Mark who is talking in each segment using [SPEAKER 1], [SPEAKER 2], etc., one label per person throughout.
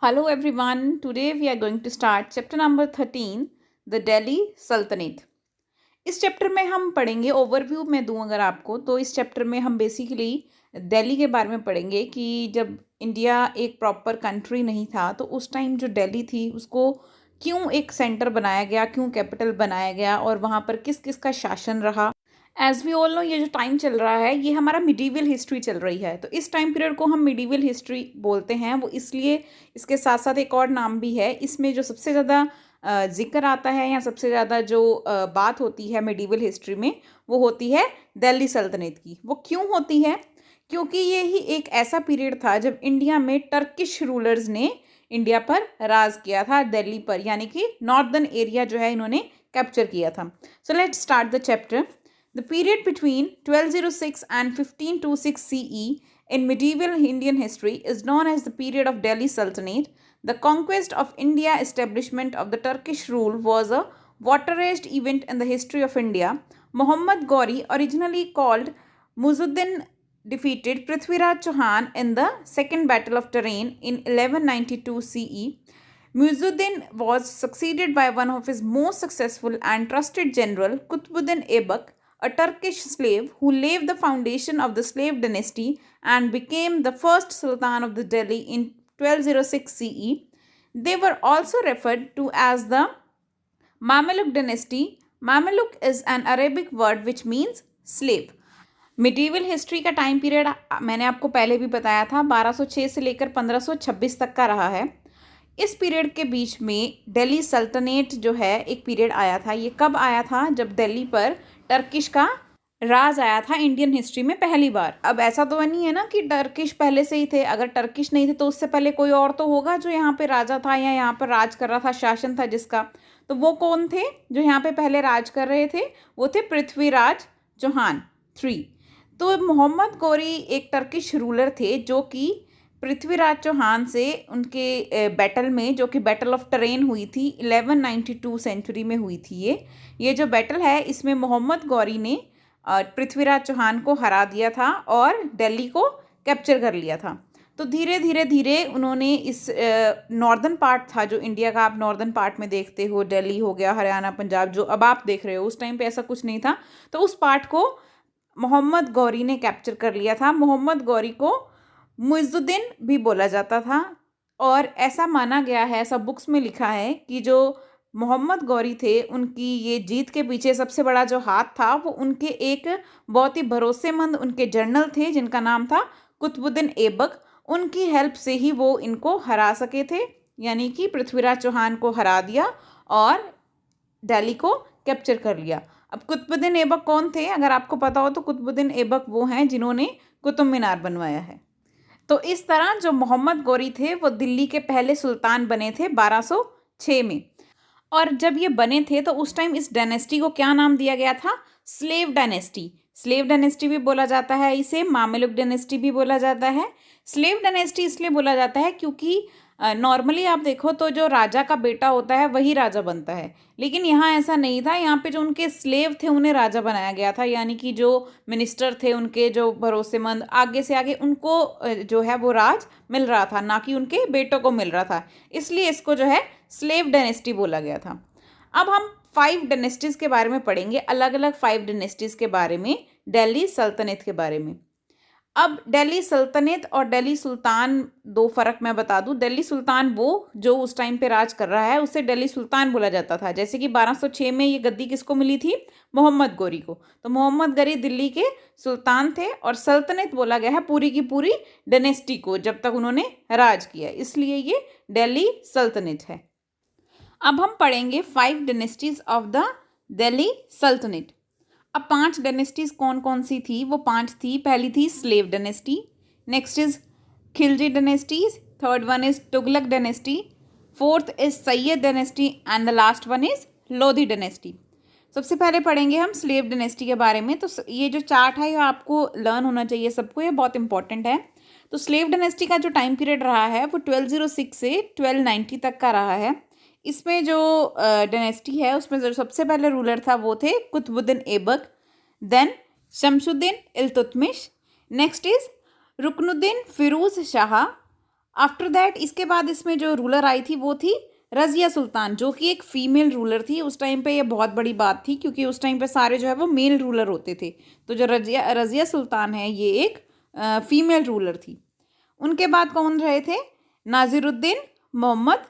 [SPEAKER 1] Hello everyone. Today we are going to start chapter number 13, the Delhi Sultanate. इस chapter में हम पढ़ेंगे overview में दूं अगर आपको तो इस चैप्टर में हम बेसिकली दिल्ली के बारे में पढ़ेंगे कि जब इंडिया एक प्रॉपर कंट्री नहीं था तो उस टाइम जो दिल्ली थी उसको क्यों एक सेंटर बनाया गया, क्यों कैपिटल बनाया गया और वहाँ पर किस किस का शासन रहा। एज वी ऑल नो ये जो टाइम चल रहा है ये हमारा मिडीवल हिस्ट्री चल रही है, तो इस टाइम पीरियड को हम मिडीवल हिस्ट्री बोलते हैं। वो इसलिए इसके साथ साथ एक और नाम भी है। इसमें जो सबसे ज़्यादा जिक्र आता है या सबसे ज़्यादा जो बात होती है मिडीवल हिस्ट्री में वो होती है दिल्ली सल्तनत की। वो क्यों होती है? क्योंकि ये ही एक ऐसा पीरियड था जब इंडिया में टर्किश रूलर्स ने इंडिया पर राज किया था, दिल्ली पर, यानी कि नॉर्दर्न एरिया जो है इन्होंने कैप्चर किया था। So let's start the chapter. The period between 1206 and 1526 CE in medieval Indian history is known as the period of Delhi Sultanate. The conquest of India, establishment of the Turkish rule was a water-raged event in the history of India. Muhammad Ghori, originally called Muzuddin, defeated Prithviraj Chauhan in the Second Battle of Tarain in 1192 CE. Muzuddin was succeeded by one of his most successful and trusted general, Qutbuddin Aibak, a Turkish slave who laid the foundation of the slave dynasty and became the first Sultan of the Delhi in 1206 CE. They were also referred to as the Mameluke dynasty. Mameluke is an Arabic word which means slave. Medieval history का time period मैंने आपको पहले भी बताया था 1206 से लेकर 1526 तक का रहा है। इस पीरियड के बीच में दिल्ली सल्तनत जो है एक पीरियड आया था। ये कब आया था? जब दिल्ली पर टर्किश का राज आया था इंडियन हिस्ट्री में पहली बार। अब ऐसा तो नहीं है ना कि टर्किश पहले से ही थे। अगर टर्किश नहीं थे तो उससे पहले कोई और तो होगा जो यहाँ पे राजा था या यहाँ पर राज कर रहा था, शासन था जिसका। तो वो कौन थे जो यहाँ पे पहले राज कर रहे थे? वो थे पृथ्वीराज चौहान III। तो मोहम्मद गौरी एक टर्किश रूलर थे जो कि पृथ्वीराज चौहान से उनके बैटल में, जो कि बैटल ऑफ टरेन हुई थी 1192 सेंचुरी में हुई थी। ये जो बैटल है इसमें मोहम्मद गौरी ने पृथ्वीराज चौहान को हरा दिया था और दिल्ली को कैप्चर कर लिया था। तो धीरे धीरे उन्होंने इस नॉर्दर्न पार्ट था जो इंडिया का आप नॉर्दर्न पार्ट में देखते हो, दिल्ली हो गया, हरियाणा, पंजाब, जो अब आप देख रहे हो, उस टाइम पे ऐसा कुछ नहीं था। तो उस पार्ट को मोहम्मद गौरी ने कैप्चर कर लिया था। मोहम्मद गौरी को मुइजुद्दीन भी बोला जाता था और ऐसा माना गया है, ऐसा बुक्स में लिखा है कि जो मोहम्मद गौरी थे उनकी ये जीत के पीछे सबसे बड़ा जो हाथ था वो उनके एक बहुत ही भरोसेमंद उनके जनरल थे जिनका नाम था कुतुबुद्दीन ऐबक। उनकी हेल्प से ही वो इनको हरा सके थे, यानी कि पृथ्वीराज चौहान को हरा दिया और दिल्ली को कैप्चर कर लिया। अब कुतुबुद्दीन ऐबक कौन थे? अगर आपको पता हो तो कुतुबुद्दीन ऐबक वो हैं जिन्होंने कुतुब मीनार बनवाया है। तो इस तरह जो मोहम्मद गौरी थे वो दिल्ली के पहले सुल्तान बने थे 1206 में। और जब ये बने थे तो उस टाइम इस डायनेस्टी को क्या नाम दिया गया था? Slave dynasty. स्लेव डायनेस्टी भी बोला जाता है इसे, मामेलुक डायनेस्टी भी बोला जाता है। स्लेव डायनेस्टी इसलिए बोला जाता है क्योंकि नॉर्मली आप देखो तो जो राजा का बेटा होता है वही राजा बनता है, लेकिन यहाँ ऐसा नहीं था। यहाँ पे जो उनके स्लेव थे उन्हें राजा बनाया गया था, यानी कि जो मिनिस्टर थे उनके जो भरोसेमंद आगे से आगे उनको जो है वो राज मिल रहा था, ना कि उनके बेटों को मिल रहा था। इसलिए इसको जो है स्लेव डायनेस्टी बोला गया था। अब हम 5 डायनेस्टीज़ के बारे में पढ़ेंगे, अलग अलग 5 डायनेस्टीज़ के बारे में, दिल्ली सल्तनत के बारे में। अब दिल्ली सल्तनत और दिल्ली सुल्तान दो फ़र्क मैं बता दूं। दिल्ली सुल्तान वो जो उस टाइम पे राज कर रहा है उसे दिल्ली सुल्तान बोला जाता था। जैसे कि 1206 में ये गद्दी किसको मिली थी? मोहम्मद गौरी को। तो मोहम्मद गौरी दिल्ली के सुल्तान थे और सल्तनत बोला गया है पूरी की पूरी डायनेस्टी को जब तक उन्होंने राज किया, इसलिए ये दिल्ली सल्तनत है। अब हम पढ़ेंगे 5 डायनेस्टीज ऑफ द दिल्ली सल्तनत। अब 5 डायनेस्टीज कौन कौन सी थी? वो 5 थी। पहली थी slave dynasty, next is Khilji dynasties, third one is Tughlaq dynasty, fourth is Syed dynasty and the last one is Lodhi dynasty. सबसे पहले पढ़ेंगे हम स्लेव डायनेस्टी के बारे में। तो ये जो चार्ट है ये आपको लर्न होना चाहिए सबको, ये बहुत इंपॉर्टेंट है। तो स्लेव डायनेस्टी का जो टाइम पीरियड रहा है वो 1206 से 1290 तक का रहा है। इसमें जो डायनेस्टी है उसमें जो सबसे पहले रूलर था वो थे Qutbuddin Aibak, then Shamsuddin Iltutmish, next is Ruknuddin Firoz Shah, after that इसके बाद इसमें जो रूलर आई थी वो थी रज़िया सुल्तान, जो कि एक फ़ीमेल रूलर थी। उस टाइम पे ये बहुत बड़ी बात थी क्योंकि उस टाइम पे सारे जो है वो मेल रूलर होते थे। तो जो रज़िया सुल्तान है ये एक फ़ीमेल रूलर थी। उनके बाद कौन रहे थे? Nasiruddin Mohammad,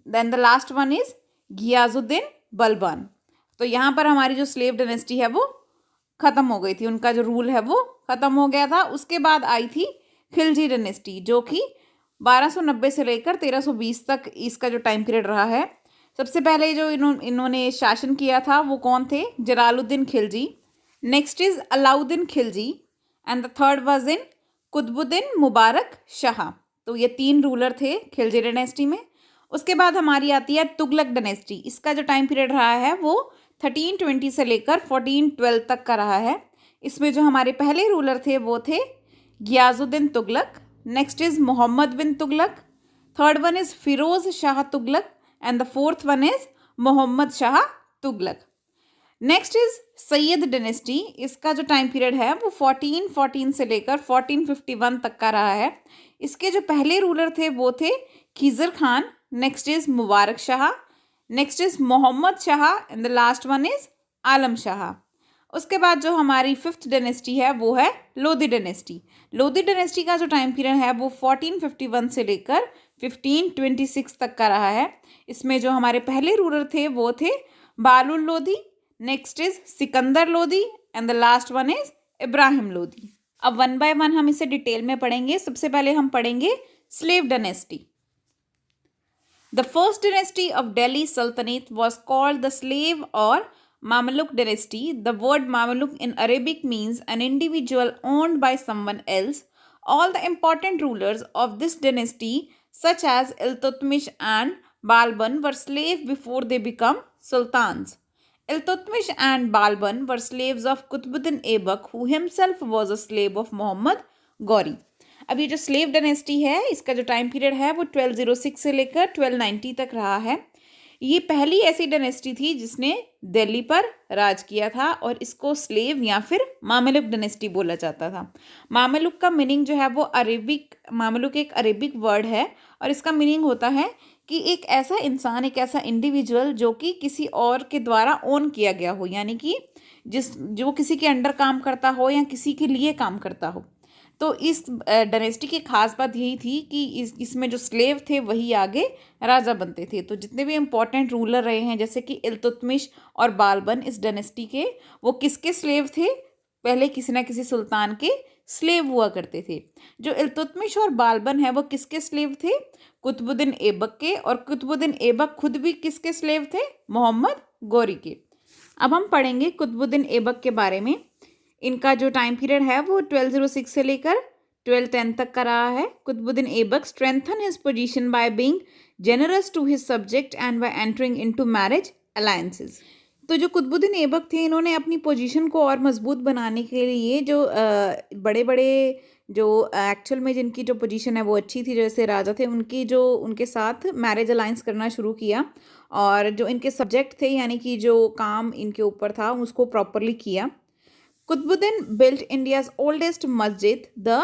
[SPEAKER 1] then the last one is Ghiyasuddin Balban. तो यहाँ पर हमारी जो स्लेव डायनेस्टी है वो ख़त्म हो गई थी, उनका जो रूल है वो ख़त्म हो गया था। उसके बाद आई थी खिलजी डायनेस्टी, जो कि 1290 से लेकर 1320 तक इसका जो टाइम पीरियड रहा है। सबसे पहले जो इन्होंने शासन किया था वो कौन थे? Jalaluddin Khilji. Next is Alauddin Khilji and the third was in Qutbuddin Mubarak Shah. तो ये 3 रूलर थे खिलजी डायनेस्टी में। उसके बाद हमारी आती है तुगलक डायनेस्टी। इसका जो टाइम पीरियड रहा है वो 1320 से लेकर 1412 तक का रहा है। इसमें जो हमारे पहले रूलर थे वो थे Ghiyasuddin Tughlaq, next is Mohammad bin Tughlaq, third one is Firoz Shah Tughlaq and the fourth one is Mohammad Shah Tughlaq. Next is Sayyid dynasty. इसका जो टाइम पीरियड है वो 1414 से लेकर 1451 तक का रहा है। इसके जो पहले रूलर थे वो थे Khizr Khan, next is Mubarak Shah, next is Mohammad Shah and the last one is Alam Shah. उसके बाद जो हमारी 5th डायनेस्टी है वो है लोधी डायनेस्टी। लोधी डायनेस्टी का जो टाइम पीरियड है वो 1451 से लेकर 1526 तक का रहा है। इसमें जो हमारे पहले रूलर थे वो थे Bahlul Lodi, next is Sikandar Lodi and the last one is Ibrahim Lodi. अब वन बाय वन हम इसे डिटेल में पढ़ेंगे। सबसे पहले हम पढ़ेंगे slave dynasty. The first dynasty of Delhi Sultanate was called the slave or Mamluk dynasty. The word Mamluk in Arabic means an individual owned by someone else. All the important rulers of this dynasty, such as Iltutmish and Balban, were slaves before they become sultans. Iltutmish and Balban were slaves of Qutbuddin Aibak, who himself was a slave of Muhammad Ghori. अब ये जो slave dynasty है इसका जो time period है वो 1206 से लेकर 1290 तक रहा है। ये पहली ऐसी डायनेस्टी थी जिसने दिल्ली पर राज किया था और इसको स्लेव या फिर मामलुक डायनेस्टी बोला जाता था। मामलुक का मीनिंग जो है वो अरेबिक, मामलुक एक अरेबिक वर्ड है और इसका मीनिंग होता है कि एक ऐसा इंसान, एक ऐसा इंडिविजुअल जो कि किसी और के द्वारा ओन किया गया हो, यानी कि जो किसी के अंडर काम करता हो या किसी के लिए काम करता हो। तो इस डायनेस्टी की खास बात यही थी कि इसमें जो स्लेव थे वही आगे राजा बनते थे। तो जितने भी इम्पोर्टेंट रूलर रहे हैं जैसे कि इल्तुतमिश और बालबन इस डायनेस्टी के, वो किसके स्लेव थे? पहले किसी ना किसी सुल्तान के स्लेव हुआ करते थे। जो इल्तुतमिश और बालबन है वो किसके स्लेव थे? कुतुबुद्दीन ऐबक के। और कुतुबुद्दीन ऐबक खुद भी किसके स्लेव थे? मोहम्मद गौरी के। अब हम पढ़ेंगे कुतुबुद्दीन ऐबक के बारे में। इनका जो टाइम पीरियड है वो 1206 से लेकर 1210 तक का रहा है। Qutbuddin Aibak strengthen his position by being generous to his subject and by entering into marriage alliances. तो जो कुतुबुद्दीन ऐबक थे इन्होंने अपनी पोजीशन को और मजबूत बनाने के लिए जो बड़े बड़े जो एक्चुअल में जिनकी जो पोजीशन है वो अच्छी थी, जैसे राजा थे, उनके साथ मैरिज अलायंस करना शुरू किया और जो इनके सब्जेक्ट थे यानी कि जो काम इनके ऊपर था उसको प्रॉपरली किया। Qutbuddin built India's oldest masjid, the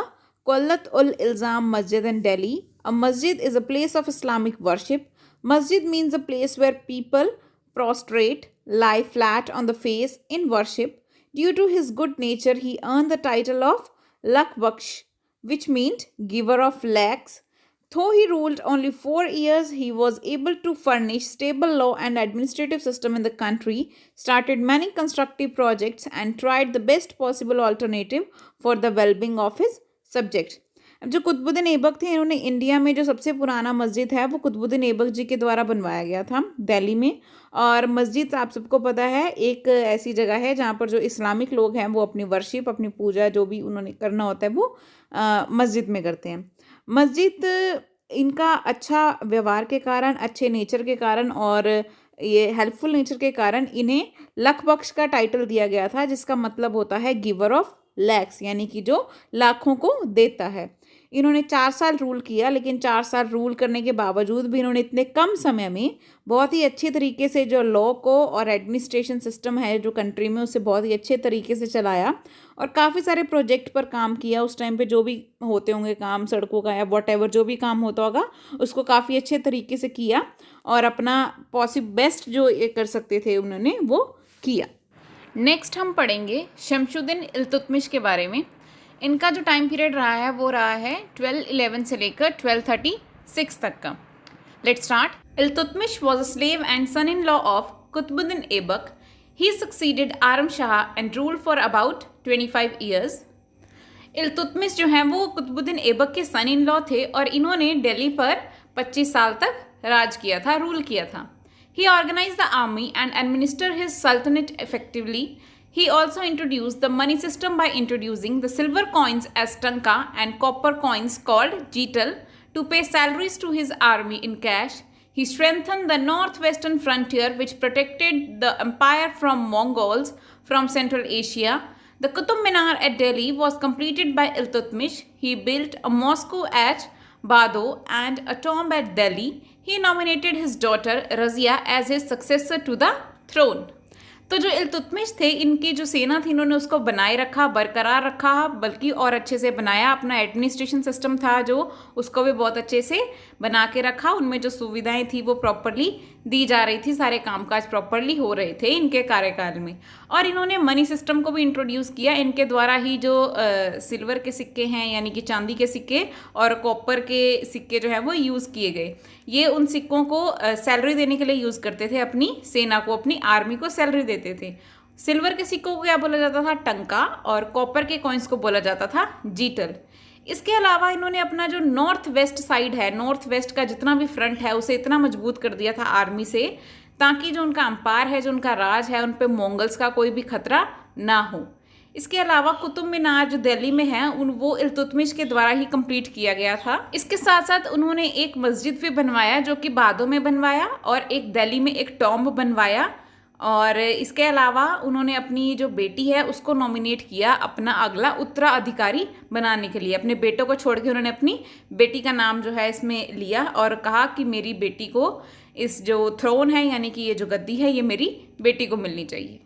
[SPEAKER 1] Qullat-ul-Ilzam Masjid in Delhi. A masjid is a place of Islamic worship. Masjid means a place where people prostrate, lie flat on the face in worship. Due to his good nature, he earned the title of Lak Baksh, which meant giver of lakhs. Though he ruled only 4 years, he was able to furnish stable law and administrative system in the country, started many constructive projects and tried the best possible alternative for the well-being of his subjects. अब जो कुतुबुद्दीन ऐबक थे इन्होंने India में जो सबसे पुराना मस्जिद है वो कुतुबुद्दीन ऐबक जी के द्वारा बनवाया गया था दिल्ली में। और मस्जिद आप सबको पता है एक ऐसी जगह है जहाँ पर जो इस्लामिक लोग हैं वो अपनी वर्शिप, अपनी पूजा जो भी उन्होंने करना होता है वो मस्जिद में करते हैं। मस्जिद इनका अच्छा व्यवहार के कारण, अच्छे नेचर के कारण और ये हेल्पफुल नेचर के कारण इन्हें लख बख्श का टाइटल दिया गया था, जिसका मतलब होता है गिवर ऑफ लैक्स, यानी कि जो लाखों को देता है। इन्होंने 4 साल रूल किया, लेकिन 4 साल रूल करने के बावजूद भी इन्होंने इतने कम समय में बहुत ही अच्छे तरीके से जो लॉ को और एडमिनिस्ट्रेशन सिस्टम है जो कंट्री में, उसे बहुत ही अच्छे तरीके से चलाया और काफ़ी सारे प्रोजेक्ट पर काम किया। उस टाइम पे जो भी होते होंगे काम सड़कों का या वॉटेवर जो भी काम होता होगा उसको काफ़ी अच्छे तरीके से किया और अपना बेस्ट जो ये कर सकते थे उन्होंने वो किया। नेक्स्ट हम पढ़ेंगे शमशुद्दीन इल्तुतमिश के बारे में। इनका जो टाइम पीरियड रहा है वो रहा है 1211 से लेकर 1236 तक का। Let's start. Iltutmish was a slave and son in law of Qutbuddin Aibak. He succeeded Aram Shah and ruled for about 25 years. Iltutmish जो हैं वो कुतुबुद्दीन ऐबक के सन इन लॉ थे और इन्होंने दिल्ली पर 25 साल तक राज किया था, रूल किया था। He organized the army and administered his sultanate effectively. He also introduced the money system by introducing the silver coins as tanka and copper coins called jeetal to pay salaries to his army in cash. He strengthened the northwestern frontier which protected the empire from Mongols from Central Asia. The Qutub Minar at Delhi was completed by Iltutmish. He built a mosque at Bado and a tomb at Delhi. He nominated his daughter Razia as his successor to the throne. तो जो इल्तुतमिश थे, इनकी जो सेना थी इन्होंने उसको बनाए रखा, बरकरार रखा, बल्कि और अच्छे से बनाया। अपना एडमिनिस्ट्रेशन सिस्टम था जो, उसको भी बहुत अच्छे से बना के रखा। उनमें जो सुविधाएं थी वो प्रॉपरली दी जा रही थी, सारे कामकाज प्रॉपरली हो रहे थे इनके कार्यकाल में। और इन्होंने मनी सिस्टम को भी इंट्रोड्यूस किया। इनके द्वारा ही जो सिल्वर के सिक्के हैं यानी कि चांदी के सिक्के और कॉपर के सिक्के जो है वो यूज़ किए गए। ये उन सिक्कों को सैलरी देने के लिए यूज़ करते थे, अपनी सेना को, अपनी आर्मी को सैलरी देते थे। सिल्वर के सिक्कों को क्या बोला जाता था? टंका, और कॉपर के कॉइन्स को बोला जाता था जीटल। इसके अलावा इन्होंने अपना जो नॉर्थ वेस्ट साइड है, नॉर्थ वेस्ट का जितना भी फ्रंट है उसे इतना मजबूत कर दिया था आर्मी से, ताकि जो उनका अंपायर है, जो उनका राज है, उन पे मंगोल्स का कोई भी खतरा ना हो। इसके अलावा कुतुब मीनार जो दिल्ली में है वो इल्तुतमिश के द्वारा ही कंप्लीट किया गया था। इसके साथ साथ उन्होंने एक मस्जिद भी बनवाया जो कि बादो में बनवाया, और एक दिल्ली में एक टॉम्ब बनवाया। और इसके अलावा उन्होंने अपनी जो बेटी है उसको नॉमिनेट किया अपना अगला उत्तराधिकारी बनाने के लिए। अपने बेटों को छोड़ के उन्होंने अपनी बेटी का नाम जो है इसमें लिया और कहा कि मेरी बेटी को इस जो थ्रोन है यानी कि ये जो गद्दी है ये मेरी बेटी को मिलनी चाहिए।